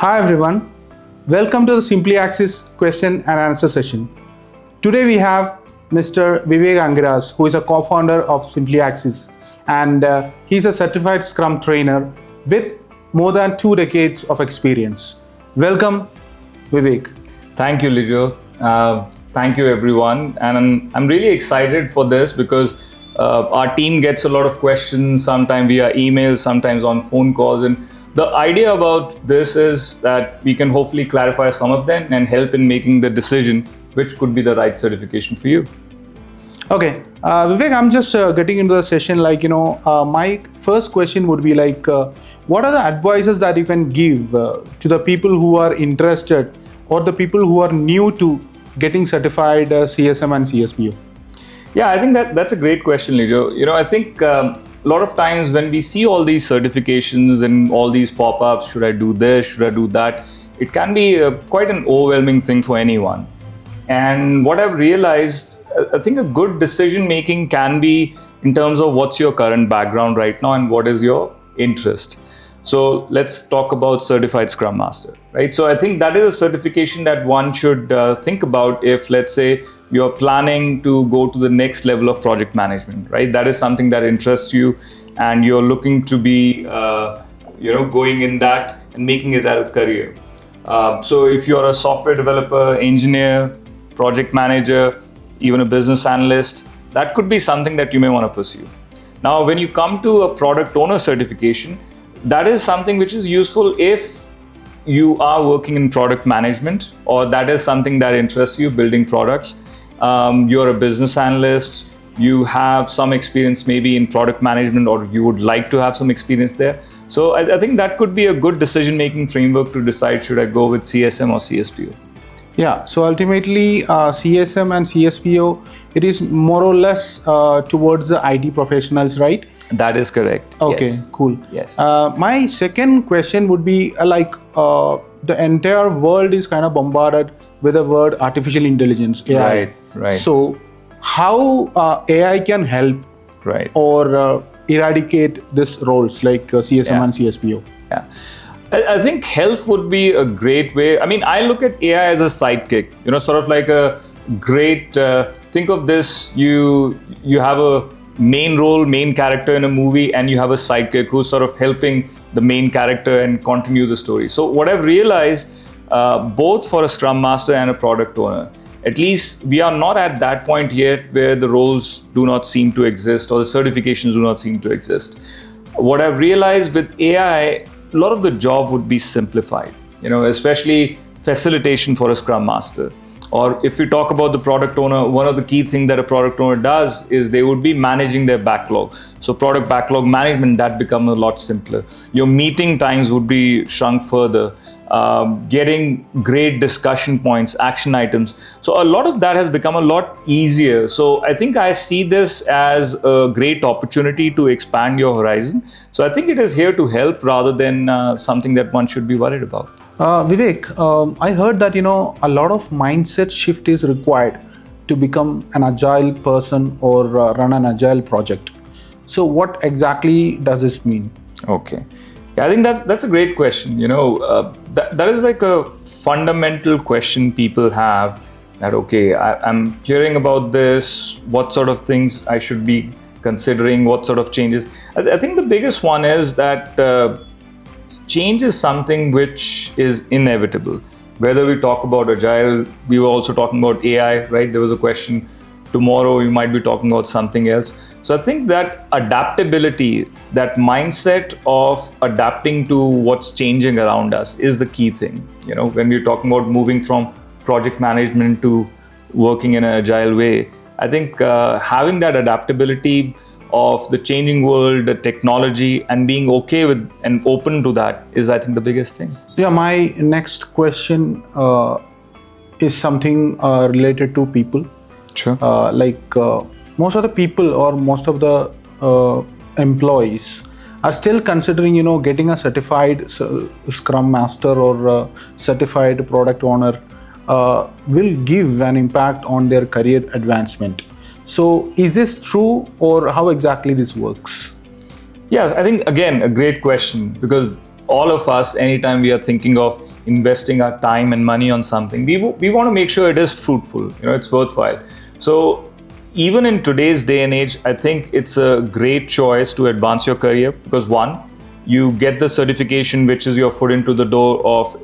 Hi everyone, welcome to the Simpliaxis question and answer session. Today we have Mr. Vivek Angiras, who is a co-founder of Simpliaxis, and he's a certified Scrum trainer with more than 2 decades of experience. Welcome, Vivek. Thank you, Lijo. Thank you, everyone. And I'm really excited for this because our team gets a lot of questions, sometimes via email, sometimes on phone calls. And the idea about this is that we can hopefully clarify some of them and help in making the decision which could be the right certification for you. Okay, Vivek, I'm just getting into the session. My first question would be what are the advices that you can give to the people who are interested or the people who are new to getting certified CSM and CSPO? Yeah, I think that's a great question, Lijo. I think a lot of times when we see all these certifications and all these pop-ups, should I do this, should I do that, it can be quite an overwhelming thing for anyone. And what I've realized, I think a good decision making can be in terms of what's your current background right now and what is your interest. So let's talk about certified Scrum Master, right? So I think that is a certification that one should think about if, let's say, you're planning to go to the next level of project management, right? That is something that interests you and you're looking to be, going in that and making it a career. So if you're a software developer, engineer, project manager, even a business analyst, that could be something that you may want to pursue. Now, when you come to a product owner certification, that is something which is useful if you are working in product management or that is something that interests you, building products. You're a business analyst, you have some experience maybe in product management or you would like to have some experience there. So I think that could be a good decision-making framework to decide should I go with CSM or CSPO. Yeah, so ultimately CSM and CSPO, it is more or less towards the IT professionals, right? That is correct. Okay, yes. Cool. Yes. My second question would be the entire world is kind of bombarded with the word artificial intelligence, AI. Right. So how AI can help or eradicate these roles like CSM and CSPO? Yeah. I think health would be a great way. I mean, I look at AI as a sidekick, sort of like a great, think of this, you have a main role, main character in a movie, and you have a sidekick who's sort of helping the main character and continue the story. So what I've realized, both for a Scrum Master and a product owner, at least we are not at that point yet where the roles do not seem to exist or the certifications do not seem to exist. What I've realized with AI, a lot of the job would be simplified, especially facilitation for a Scrum Master. Or if we talk about the product owner, one of the key things that a product owner does is they would be managing their backlog. So product backlog management, that becomes a lot simpler. Your meeting times would be shrunk further. Getting great discussion points, action items. So a lot of that has become a lot easier. So I think I see this as a great opportunity to expand your horizon. So I think it is here to help rather than something that one should be worried about. Vivek, I heard that, a lot of mindset shift is required to become an agile person or run an agile project. So what exactly does this mean? Okay. Yeah, I think that's a great question. That is like a fundamental question people have that, okay, I'm hearing about this, what sort of things I should be considering, what sort of changes. I think the biggest one is that change is something which is inevitable. Whether we talk about Agile, we were also talking about AI, right? There was a question, tomorrow we might be talking about something else. So I think that adaptability, that mindset of adapting to what's changing around us is the key thing. When we're talking about moving from project management to working in an agile way, I think having that adaptability of the changing world, the technology, and being okay with and open to that is, I think, the biggest thing. Yeah, my next question is something related to people. Sure. Most of the people or most of the employees are still considering, getting a certified Scrum Master or certified Product Owner will give an impact on their career advancement. So is this true or how exactly this works? Yeah, I think, again, a great question, because all of us, anytime we are thinking of investing our time and money on something, we want to make sure it is fruitful, it's worthwhile. So even in today's day and age, I think it's a great choice to advance your career because one, you get the certification, which is your foot into the door of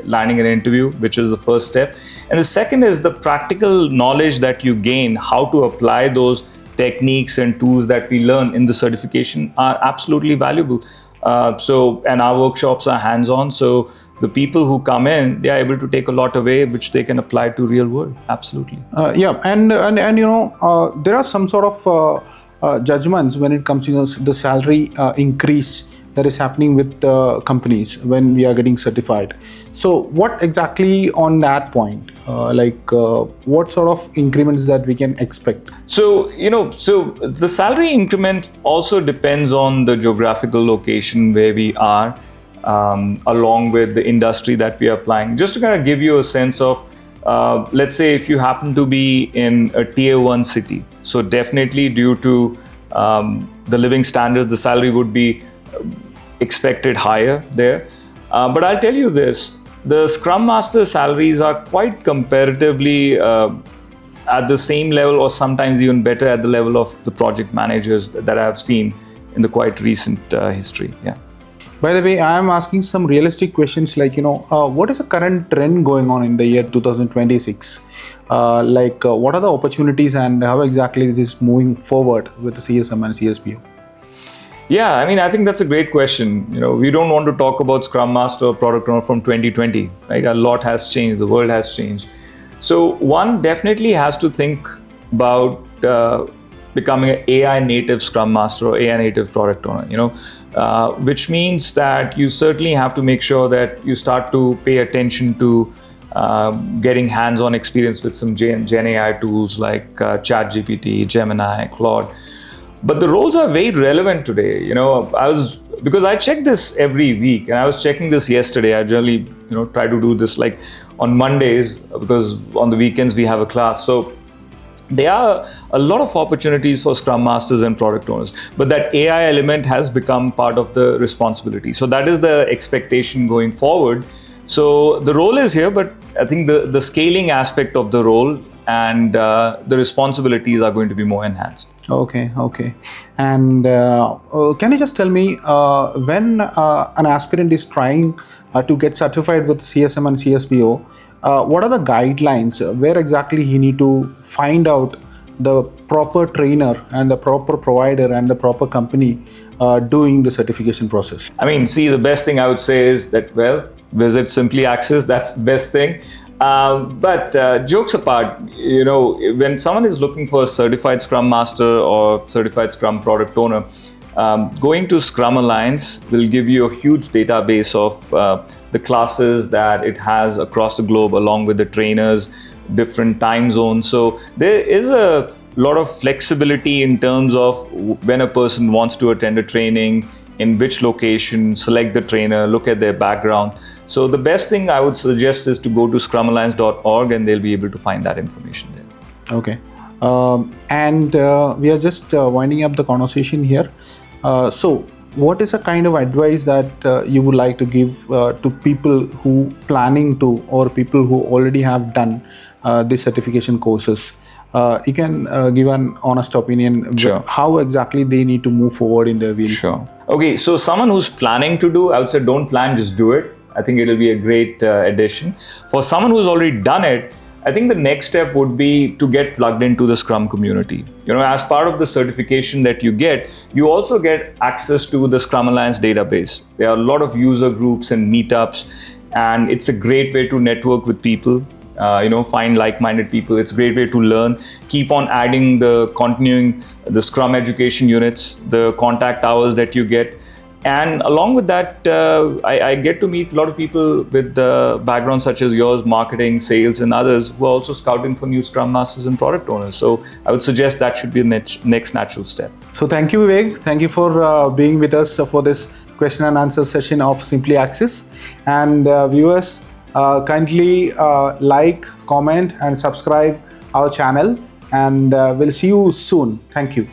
landing an interview, which is the first step. And the second is the practical knowledge that you gain, how to apply those techniques and tools that we learn in the certification are absolutely valuable. And our workshops are hands-on. So the people who come in, they are able to take a lot away, which they can apply to real world. Absolutely. And there are some sort of judgments when it comes to the salary increase that is happening with companies when we are getting certified. So what exactly on that point, what sort of increments that we can expect? So the salary increment also depends on the geographical location where we are, along with the industry that we are applying. Just to kind of give you a sense of, let's say if you happen to be in a tier 1 city, so definitely due to the living standards, the salary would be expected higher there. But I'll tell you this, the Scrum Master salaries are quite comparatively at the same level or sometimes even better at the level of the project managers that I've seen in the quite recent history. Yeah. By the way, I am asking some realistic questions like, what is the current trend going on in the year 2026? What are the opportunities and how exactly it is moving forward with the CSM and CSPO? Yeah, I think that's a great question. We don't want to talk about Scrum Master or Product Owner from 2020, right? A lot has changed, the world has changed. So one definitely has to think about becoming an AI native Scrum Master or AI native Product Owner, which means that you certainly have to make sure that you start to pay attention to getting hands-on experience with some Gen AI tools like ChatGPT, Gemini, Claude. But the roles are very relevant today. Because I check this every week, and I was checking this yesterday. I generally, try to do this like on Mondays because on the weekends we have a class. So there are a lot of opportunities for Scrum Masters and Product Owners, but that AI element has become part of the responsibility. So that is the expectation going forward. So the role is here, but I think the scaling aspect of the role and the responsibilities are going to be more enhanced. Okay. And can you just tell me when an aspirant is trying to get certified with CSM and CSPO, what are the guidelines? Where exactly he need to find out the proper trainer and the proper provider and the proper company doing the certification process? The best thing I would say is that, visit Simpliaxis. That's the best thing. But jokes apart, when someone is looking for a certified Scrum Master or certified Scrum Product Owner, going to scrumalliance will give you a huge database of the classes that it has across the globe, along with the trainers, different time zones. So there is a lot of flexibility in terms of when a person wants to attend a training, in which location, select the trainer, look at their background. So the best thing I would suggest is to go to scrumalliance.org and they'll be able to find that information there. Okay. And we are just winding up the conversation here. So what is the kind of advice that you would like to give to people who planning to or people who already have done these certification courses? You can give an honest opinion. Sure. How exactly they need to move forward in their wheel. Sure. Okay, so someone who's planning to do, I would say don't plan, just do it. I think it'll be a great addition. For someone who's already done it, I think the next step would be to get plugged into the Scrum community. As part of the certification that you get, you also get access to the Scrum Alliance database. There are a lot of user groups and meetups, and it's a great way to network with people. Find like-minded people. It's a great way to learn. Keep on adding continuing the Scrum education units, the contact hours that you get. And along with that, I get to meet a lot of people with backgrounds such as yours, marketing, sales, and others who are also scouting for new Scrum Masters and Product Owners. So I would suggest that should be the next natural step. So thank you, Vivek. Thank you for being with us for this question and answer session of Simpliaxis. And viewers, kindly like, comment, and subscribe our channel. And we'll see you soon. Thank you.